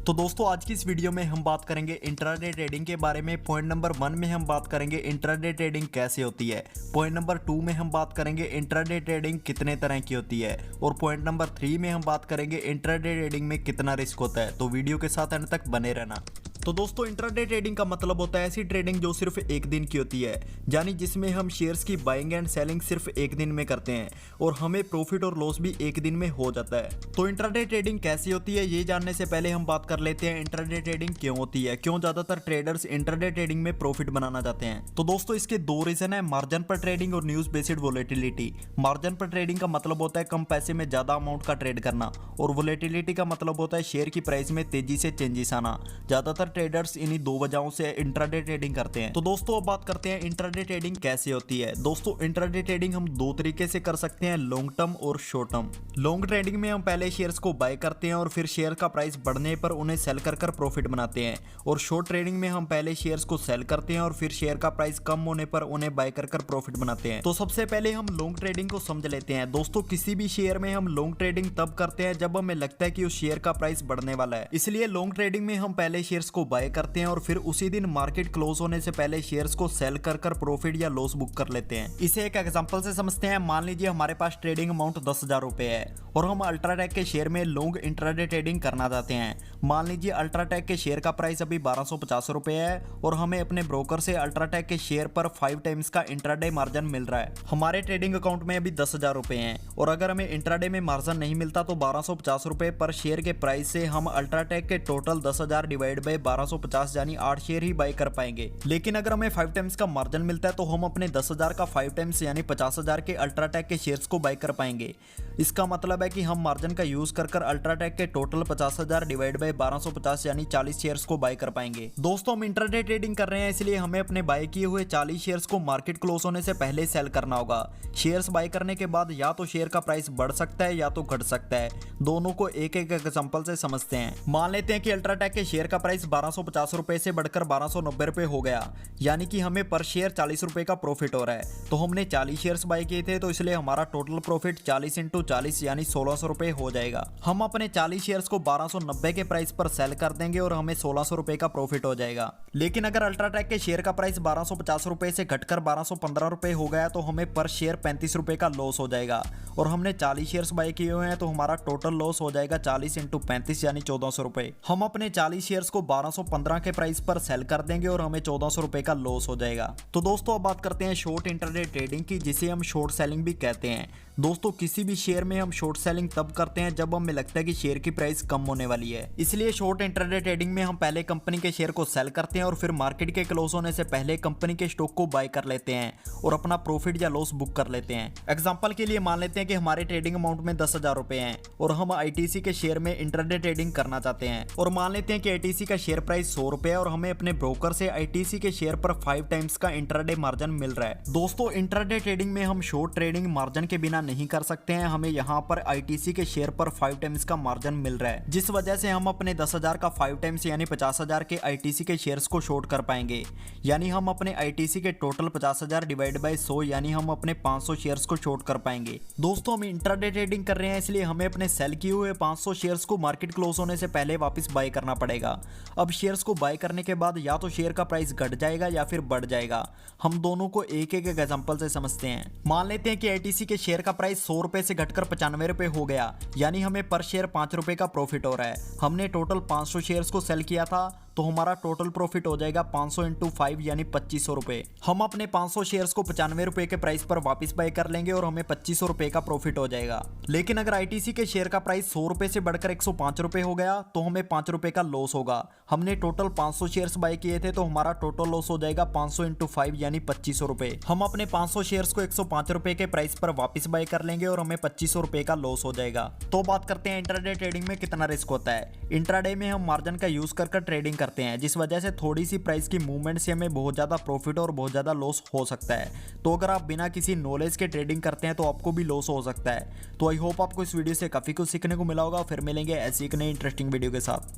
तो दोस्तों आज की इस वीडियो में हम बात करेंगे इंट्राडे ट्रेडिंग के बारे में। पॉइंट नंबर 1 में हम बात करेंगे इंट्राडे ट्रेडिंग कैसे होती है। पॉइंट नंबर 2 में हम बात करेंगे इंट्राडे ट्रेडिंग कितने तरह की होती है। और पॉइंट नंबर 3 में हम बात करेंगे इंट्राडे ट्रेडिंग में कितना रिस्क होता है। तो वीडियो के साथ अंत तक बने रहना। तो दोस्तों इंट्राडे ट्रेडिंग का मतलब होता है ऐसी ट्रेडिंग जो सिर्फ एक दिन की होती है, यानी जिसमें हम शेयर्स की बाइंग एंड सेलिंग सिर्फ एक दिन में करते हैं और हमें प्रॉफिट और लॉस भी एक दिन में हो जाता है। तो इंट्राडे ट्रेडिंग कैसी होती है ये जानने से पहले हम बात कर लेते हैं इंट्राडे ट्रेडिंग क्यों होती है, क्यों ज्यादातर ट्रेडर्स इंट्राडे ट्रेडिंग में प्रॉफिट बनाना चाहते हैं। तो दोस्तों इसके दो रीजन है, मार्जिन पर ट्रेडिंग और न्यूज बेस्ड वोलेटिलिटी। मार्जिन पर ट्रेडिंग का मतलब होता है कम पैसे में ज्यादा अमाउंट का ट्रेड करना, और वोलेटिलिटी का मतलब होता है शेयर की प्राइस में तेजी से चेंजेस आना। ज्यादातर ट्रेडर्स इन्हीं दो वजहों से इंट्राडे ट्रेडिंग करते हैं। तो दोस्तों अब बात करते हैं इंट्राडे ट्रेडिंग कैसे होती है। दोस्तों इंट्राडे ट्रेडिंग हम दो तरीके से कर सकते हैं, लॉन्ग टर्म और शॉर्ट टर्म। लॉन्ग ट्रेडिंग में हम पहले शेयर्स को बाय करते हैं और फिर शेयर का प्राइस बढ़ने पर उन्हें सेल कर प्रॉफिट बनाते हैं। और शॉर्ट ट्रेडिंग में हम पहले शेयर्स को सेल करते हैं और फिर शेयर का प्राइस कम होने पर उन्हें बाय कर प्रॉफिट बनाते हैं। तो सबसे पहले हम लॉन्ग ट्रेडिंग को समझ लेते हैं। दोस्तों किसी भी शेयर में हम लॉन्ग ट्रेडिंग तब करते हैं जब हमें लगता है कि उस शेयर का प्राइस बढ़ने वाला है। इसलिए लॉन्ग ट्रेडिंग में हम पहले शेयर्स को बाय करते हैं और फिर उसी दिन मार्केट क्लोज होने से पहले शेयर्स को सेल कर प्रॉफिट या लॉस बुक कर लेते हैं। इसे एक एग्जांपल से समझते हैं। मान लीजिए हमारे पास ट्रेडिंग अमाउंट 10,000 रुपए है और हम अल्ट्राटेक के शेयर में लॉन्ग इंट्राडे ट्रेडिंग करना चाहते हैं। मान लीजिए अल्ट्राटेक के शेयर का प्राइस अभी 1250 रुपए है और हमें अपने ब्रोकर से अल्ट्राटेक के शेयर पर 5 टाइम्स का इंट्राडे मार्जिन मिल रहा है। हमारे ट्रेडिंग अकाउंट में अभी 10,000 रुपए हैं और अगर हमें इंट्राडे में मार्जिन नहीं मिलता तो 1250 रुपए पर शेयर के प्राइस से हम अल्ट्राटेक के टोटल 10,000 डिवाइड बाय 1250 यानी 8 शेयर ही बाय कर पाएंगे। लेकिन अगर हमें 5 टाइम्स का मार्जिन मिलता है तो हम अपने 10,000 का 5 टाइम्स यानी 50,000 के अल्ट्राटेक के शेयर्स को बाय कर पाएंगे। इसका मतलब है कि हम मार्जिन का यूज कर अल्ट्राटेक के टोटल 50,000 डिवाइड बाय 1250 यानी 40 शेयर्स को बाय कर पाएंगे। दोस्तों हम इंट्राडे ट्रेडिंग कर रहे हैं इसलिए हमें अपने बाय किए हुए 40 शेयर्स को मार्केट क्लोज होने से पहले सेल करना होगा। शेयर्स बाय करने के बाद या तो शेयर का प्राइस बढ़ सकता है या तो घट सकता है। दोनों को एक एक एग्जांपल से समझते हैं। मान लेते हैं कि अल्ट्राटेक के शेयर का प्राइस 1250 रुपए से बढ़कर 1290 रुपए हो गया, यानी कि हमें पर शेयर 40 रुपए का प्रॉफिट हो रहा है। तो हमने 40 शेयर्स बाय किए थे तो इसलिए हमारा टोटल प्रॉफिट 40 × 40 यानी 1600 रुपए हो जाएगा। हम अपने 40 शेयर्स को 1290 के प्राइस पर सेल कर देंगे और हमें 1600 रुपए का प्रॉफिट हो जाएगा। लेकिन अगर अल्ट्राटेक के शेयर का प्राइस 1250 रुपए से घटकर 1215 रुपए हो गया तो हमें पर शेयर 35 रुपए का लॉस हो जाएगा। और हमने 40 शेयर्स बाय किए हुए हैं तो हमारा टोटल लॉस हो जाएगा 40 × 35 यानी 1400 रुपए। हम अपने 40 शेयर्स को 1215 के प्राइस पर सेल कर देंगे और हमें 1400 रुपए का लॉस हो जाएगा। तो दोस्तों अब बात करते हैं शॉर्ट इंट्राडे ट्रेडिंग की, जिसे हम शॉर्ट सेलिंग भी कहते हैं। दोस्तों किसी भी शेयर में हम शॉर्ट सेलिंग तब करते हैं जब हमें लगता है कि शेयर की प्राइस कम होने वाली है। इसलिए शॉर्ट इंट्राडे ट्रेडिंग में हम पहले कंपनी के शेयर को सेल करते हैं और फिर मार्केट के क्लोज होने से पहले कंपनी के स्टॉक को बाय कर लेते हैं और अपना प्रॉफिट या लॉस बुक कर लेते हैं। एग्जांपल के लिए मान लेते हैं कि हमारे ट्रेडिंग अमाउंट में 10,000 रुपए हैं और हम आईटीसी के शेयर में इंट्राडे ट्रेडिंग करना चाहते हैं। और मान लेते हैं कि आईटीसी का शेयर प्राइस 100 रुपए है और हमें अपने ब्रोकर से आईटीसी के शेयर पर 5 टाइम्स का इंट्राडे मार्जिन मिल रहा है। दोस्तों इंट्राडे ट्रेडिंग में हम शॉर्ट ट्रेडिंग मार्जिन के बिना नहीं कर सकते हैं। हमें यहाँ पर आईटीसी के शेयर पर 5 टाइम्स का मार्जिन मिल रहा है, जिस वजह से हम अपने 10,000 का 5 टाइम्स यानी 50,000 के आईटीसी के शेयर्स को शॉर्ट कर पाएंगे। यानी हम अपने आईटीसी के टोटल 50,000 डिवाइड बाय 100 यानी हम अपने 500 शेयर्स को शॉर्ट कर पाएंगे। दोस्तों हम इंट्राडे ट्रेडिंग कर रहे हैं इसलिए हमें अपने सेल किए हुए 500 शेयर्स को मार्केट क्लोज होने से पहले वापस बाय करना पड़ेगा। अब शेयर्स को बाय करने के बाद या तो शेयर का प्राइस घट जाएगा या फिर बढ़ जाएगा। हम दोनों को एक एक एग्जांपल से समझते हैं। मान लेते हैं कि आईटीसी के शेयर का प्राइस 100 रुपए से घटकर 95 रुपए हो गया, यानी हमें पर शेयर 5 रुपए का प्रॉफिट हो रहा है। हमने टोटल 500 शेयर्स को सेल किया था तो हमारा टोटल प्रॉफिट हो जाएगा 500 × 5 यानी 2500 रुपए। हम अपने 500 शेयर्स को 95 रुपए के प्राइस पर वापस बाय कर लेंगे और हमें 2500 रुपए का प्रॉफिट हो जाएगा। लेकिन अगर आईटीसी के शेयर का प्राइस 100 रुपए से बढ़कर 105 रुपए हो गया तो हमें 5 रुपए का लॉस होगा। हमने टोटल 500 शेयर्स बाय किए थे तो हमारा टोटल लॉस हो जाएगा 500 × 5 यानी 2500 रुपए। हम अपने 500 शेयर्स को 105 रुपए के प्राइस पर वापस बाय कर लेंगे और हमें 2500 रुपए का लॉस हो जाएगा। तो बात करते हैं इंट्राडे ट्रेडिंग में कितना रिस्क होता है। इंट्राडे में हम मार्जिन का यूज कर ट्रेडिंग करते हैं, जिस वजह से थोड़ी सी प्राइस की मूवमेंट से हमें बहुत ज्यादा प्रॉफिट और बहुत ज्यादा लॉस हो सकता है। तो अगर आप बिना किसी नॉलेज के ट्रेडिंग करते हैं तो आपको भी लॉस हो सकता है। तो आई होप आपको इस वीडियो से काफी कुछ सीखने को मिला होगा। फिर मिलेंगे ऐसी एक नई इंटरेस्टिंग वीडियो के साथ।